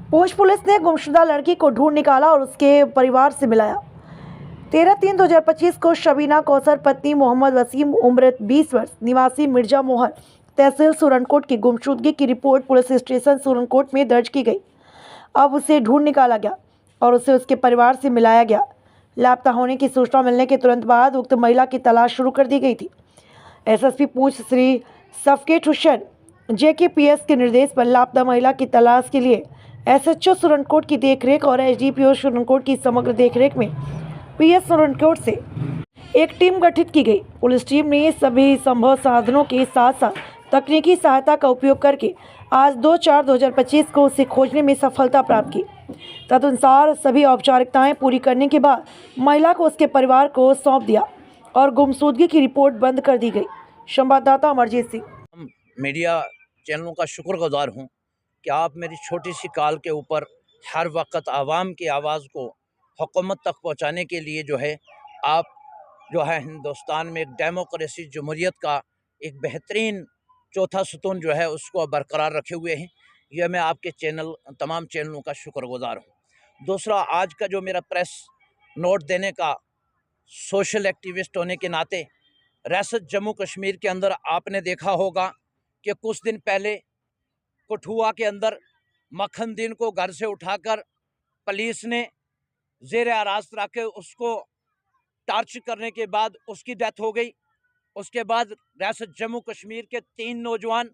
Post police ने गुमशुदा लड़की को ढूंढ निकाला और उसके परिवार से मिलाया। 13/3/2025 को शबीना कौसर पत्नी मोहम्मद वसीम उम्र 20 वर्ष निवासी मिर्जा मोहर तहसील सुरनकोट की गुमशुदगी की रिपोर्ट पुलिस स्टेशन सुरनकोट में दर्ज की गई। अब उसे ढूंढ निकाला गया और उसे उसके परिवार से मिलाया गया। लापता होने की सूचना मिलने के तुरंत बाद उक्त महिला की तलाश शुरू कर दी गई थी। एसएसपी पूंछ श्री सफकेट हुसैन जेकेपीएस के निर्देश पर लापता महिला की तलाश के लिए एसएचओ सुरनकोट की देखरेख और एसडीपीओ सुरनकोट की समग्र देखरेख में पीएस सुरनकोट से एक टीम गठित की गई। पुलिस टीम ने सभी संभव साधनों के साथ साथ तकनीकी सहायता का उपयोग करके आज 2/4/2025 को उसे खोजने में सफलता प्राप्त की। तदनुसार सभी औपचारिकताएं पूरी करने के बाद महिला को उसके परिवार को सौंप दिया और गुमशुदगी की रिपोर्ट बंद कर दी गई। संवाददाता अमरजीत सिंह। मीडिया चैनलों का शुक्रगुजार हूं कि आप मेरी छोटी सी कॉल के ऊपर हर वक्त आवाम की आवाज़ को हुकूमत तक पहुंचाने के लिए आप हिंदुस्तान में एक डेमोक्रेसी जमहूरियत का एक बेहतरीन चौथा सुतून उसको बरकरार रखे हुए हैं। यह मैं आपके तमाम चैनलों का शुक्रगुजार हूँ। दूसरा, आज का जो मेरा प्रेस नोट देने का सोशल एक्टिविस्ट होने के नाते रियासत जम्मू कश्मीर के अंदर आपने देखा होगा कि कुछ दिन पहले कठुआ के अंदर मखनदीन को घर से उठाकर पुलिस ने ज़ेर हिरासत रख के उसको टार्च करने के बाद उसकी डेथ हो गई। उसके बाद रियासत जम्मू कश्मीर के 3 नौजवान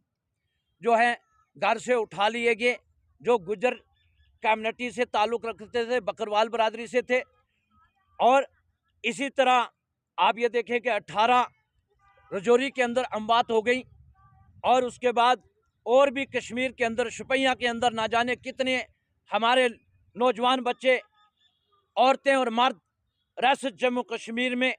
घर से उठा लिए गए, जो गुजर कम्युनिटी से ताल्लुक़ रखते थे, बकरवाल बरादरी से थे। और इसी तरह आप ये देखें कि 18 रजौरी के अंदर अमवात हो गई। और उसके बाद और भी कश्मीर के अंदर शुपियाँ के अंदर ना जाने कितने हमारे नौजवान बच्चे, औरतें और मर्द रियासत जम्मू कश्मीर में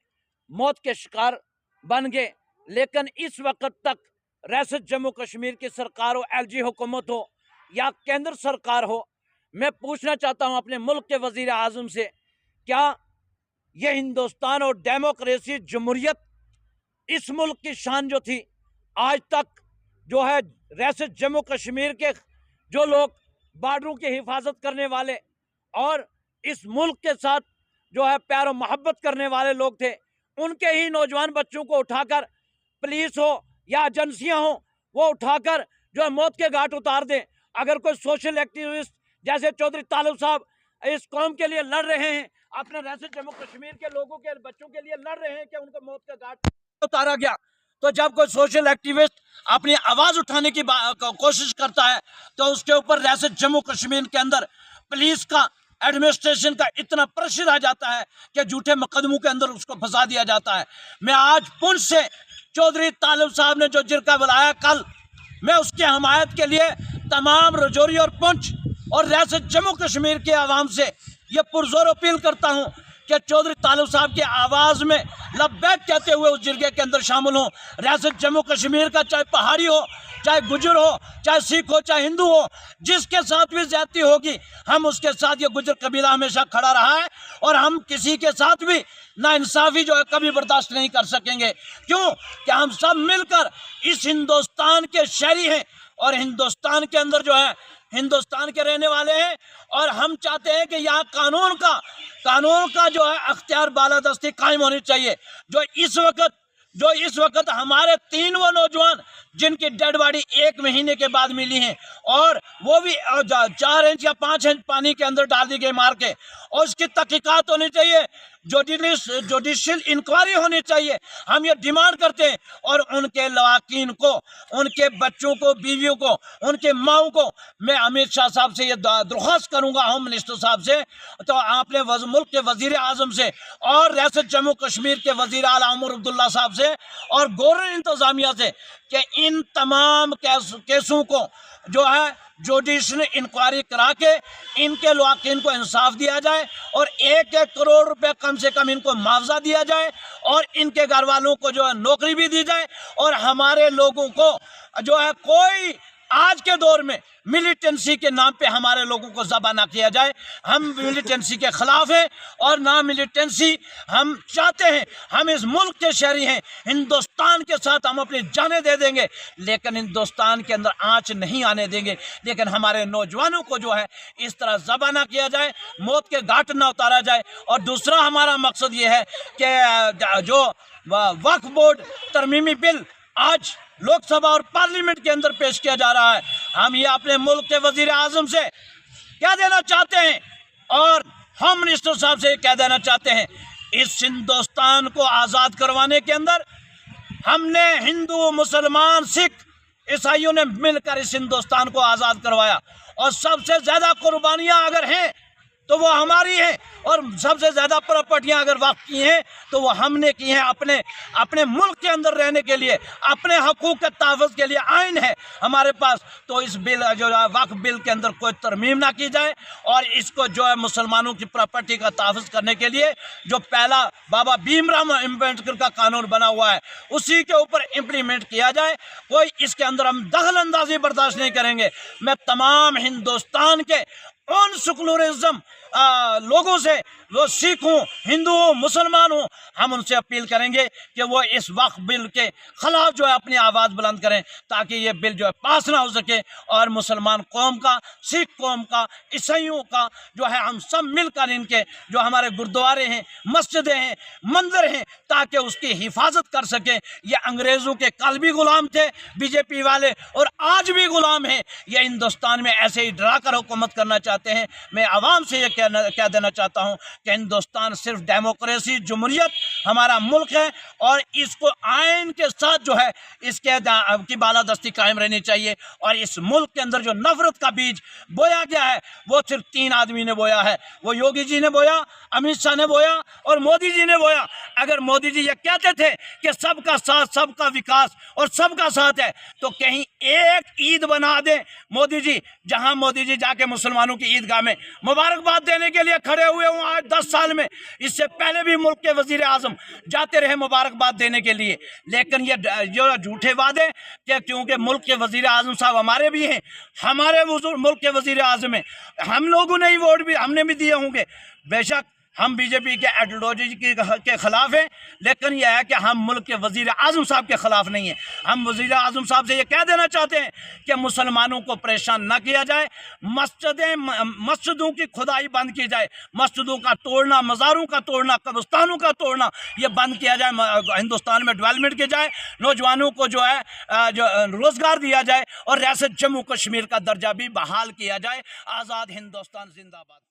मौत के शिकार बन गए। लेकिन इस वक्त तक रियासत जम्मू कश्मीर की सरकार हो, एलजी हुकूमत हो या केंद्र सरकार हो, मैं पूछना चाहता हूं अपने मुल्क के वजीर आज़म से, क्या ये हिंदुस्तान और डेमोक्रेसी जमहूरियत इस मुल्क की शान जो थी, आज तक रियासत जम्मू कश्मीर के जो लोग बॉर्डरों की हिफाजत करने वाले और इस मुल्क के साथ प्यार और मोहब्बत करने वाले लोग थे, उनके ही नौजवान बच्चों को उठाकर पुलिस हो या एजेंसियां हो वो उठाकर मौत के घाट उतार दें। अगर कोई सोशल एक्टिविस्ट जैसे चौधरी तालिब साहब इस कौम के लिए लड़ रहे हैं, अपने रियासत जम्मू कश्मीर के लोगों के बच्चों के लिए लड़ रहे हैं कि उनको मौत के घाट उतारा गया, तो जब कोई सोशल एक्टिविस्ट अपनी आवाज़ उठाने की कोशिश करता है तो उसके ऊपर रियासत जम्मू कश्मीर के अंदर पुलिस का, एडमिनिस्ट्रेशन का इतना प्रेशर आ जाता है कि झूठे मुकदमों के अंदर उसको फंसा दिया जाता है। मैं आज पुंछ से चौधरी तालिब साहब ने जो जिरका बुलाया कल, मैं उसकी हमायत के लिए तमाम रजौरी और पुंछ और रियासत जम्मू कश्मीर के आवाम से ये पुरजोर अपील करता हूँ कि चौधरी तालिब साहब की आवाज़ में लब्बैक कहते हुए उस जिरगे के अंदर शामिल हों। रियासत जम्मू कश्मीर का चाहे पहाड़ी हो, चाहे गुजर हो, चाहे सिख हो, चाहे हिंदू हो, जिसके साथ भी ज्यादती होगी हम उसके साथ, ये गुजर कबीला हमेशा खड़ा रहा है और हम किसी के साथ भी नाइंसाफ़ी कभी बर्दाश्त नहीं कर सकेंगे। क्यों कि हम सब मिलकर इस हिंदुस्तान के शहरी हैं और हिंदुस्तान के अंदर हिंदुस्तान के रहने वाले हैं और हम चाहते हैं कि यहाँ कानून का अख्तियार बालादस्ती कायम होनी चाहिए। जो इस वक्त हमारे 3 वो नौजवान जिनकी डेड बॉडी 1 महीने के बाद मिली हैं और वो भी 4 इंच या 5 इंच पानी के अंदर डाल दी गई मार के, और उसकी तहकीकात होनी चाहिए, जुडिशियल इंक्वायरी होनी चाहिए। हम ये डिमांड करते हैं और उनके लवाकिन को, उनके बच्चों को, बीवियों को, उनके माओं को मैं अमित शाह साहब से ये दरख्वास्त करूंगा, होम मिनिस्टर साहब से, तो आपने मुल्क के वजीर आज़म से और रियासत जम्मू कश्मीर के वजीर आला उमर अब्दुल्ला साहब से और गवर्नर इंतजामिया से कि इन तमाम केसों को जुडिशल इंक्वायरी करा के इनके लवाकिन को इंसाफ दिया जाए और 1-1 करोड़ रुपए कम से कम इनको मुआवजा दिया जाए और इनके घर वालों को नौकरी भी दी जाए। और हमारे लोगों को कोई आज के दौर में मिलिटेंसी के नाम पे हमारे लोगों को ज़बह ना किया जाए। हम मिलिटेंसी के ख़िलाफ़ हैं और ना मिलिटेंसी हम चाहते हैं। हम इस मुल्क के शहरी हैं, हिंदुस्तान के साथ हम अपनी जानें दे देंगे, लेकिन हिंदुस्तान के अंदर आँच नहीं आने देंगे। लेकिन हमारे नौजवानों को जो है इस तरह ज़बह ना किया जाए, मौत के घाट ना उतारा जाए। और दूसरा हमारा मकसद ये है कि जो वक्फ बोर्ड तरमीमी बिल आज लोकसभा और पार्लियामेंट के अंदर पेश किया जा रहा है, हम ये अपने मुल्क के वजीर आज़म से कह देना चाहते हैं और होम मिनिस्टर साहब से कह देना चाहते हैं, इस हिंदुस्तान को आज़ाद करवाने के अंदर हमने हिंदू, मुसलमान, सिख, ईसाइयों ने मिलकर इस हिंदुस्तान को आज़ाद करवाया। और सबसे ज़्यादा कुर्बानियाँ अगर हैं तो वो हमारी हैं, और सबसे ज़्यादा प्रॉपर्टियाँ अगर वक्फ की हैं तो वो हमने की हैं अपने मुल्क के अंदर रहने के लिए, अपने हकूक़ के तहफ़्फ़ुज़ के लिए आइन है हमारे पास। तो इस बिल जो वक्फ बिल के अंदर कोई तरमीम ना की जाए और इसको जो है मुसलमानों की प्रॉपर्टी का तहफ़्फ़ुज़ करने के लिए जो पहला बाबा भीमराव अम्बेडकर का कानून बना हुआ है उसी के ऊपर इम्प्लीमेंट किया जाए। कोई इसके अंदर हम दखल अंदाजी बर्दाश्त नहीं करेंगे। मैं तमाम हिंदुस्तान के उन सेकुलरिज्म लोगों से, वो सिख हों, हिंदू हों, मुसलमान हों, हम उनसे अपील करेंगे कि वो इस वक्फ बिल के ख़िलाफ़ जो है अपनी आवाज़ बुलंद करें, ताकि ये बिल जो है पास ना हो सके और मुसलमान कौम का, सिख कौम का, ईसाइयों का जो है हम सब मिलकर इनके जो हमारे गुरुद्वारे हैं, मस्जिदें हैं, मंदिर हैं, ताकि उसकी हिफाजत कर सकें। ये अंग्रेज़ों के कल भी ग़ुलाम थे बीजेपी वाले और आज भी ग़ुलाम हैं। ये हिंदुस्तान में ऐसे ही डरा कर हुकूमत करना चाहते हैं। मैं आवाम से ये कह देना चाहता हूँ कि हिंदुस्तान सिर्फ डेमोक्रेसी, जमहूरियत हमारा मुल्क है और इसको आइन के साथ जो है इसके की बालादस्ती कायम रहनी चाहिए। और इस मुल्क के अंदर जो नफ़रत का बीज बोया गया है वो सिर्फ 3 आदमी ने बोया है, वो योगी जी ने बोया, अमित शाह ने बोया और मोदी जी ने बोया। अगर मोदी जी ये कहते थे कि सबका साथ, सबका विकास और सबका साथ है, तो कहीं एक ईद बना दें मोदी जी, जहां मोदी जी जाके मुसलमानों की ईदगाह में मुबारकबाद देने के लिए खड़े हुए हों आज 10 साल में। इससे पहले भी मुल्क के वजीर आज़म जाते रहे मुबारकबाद देने के लिए, लेकिन ये जो झूठे वादे कि क्योंकि मुल्क के वजीर आज़म साहब हमारे भी हैं, हमारे मुल्क के वजीर आज़म हैं, हम लोगों ने ही वोट भी हमने भी दिए होंगे। बेशक हम बीजेपी के आइडियोलॉजी के ख़िलाफ़ हैं, लेकिन यह है कि हम मुल्क के वज़ीर आज़म साहब के ख़िलाफ़ नहीं हैं। हम वज़ीर आज़म साहब से ये कह देना चाहते हैं कि मुसलमानों को परेशान ना किया जाए, मस्जिदों की खुदाई बंद की जाए, मस्जिदों का तोड़ना, मज़ारों का तोड़ना, कब्रिस्तानों का तोड़ना ये बंद किया जाए, हिंदुस्तान में डेवलपमेंट की जाए, नौजवानों को जो है जो रोज़गार दिया जाए और रियासत जम्मू कश्मीर का दर्जा भी बहाल किया जाए। आज़ाद हिंदुस्तान जिंदाबाद।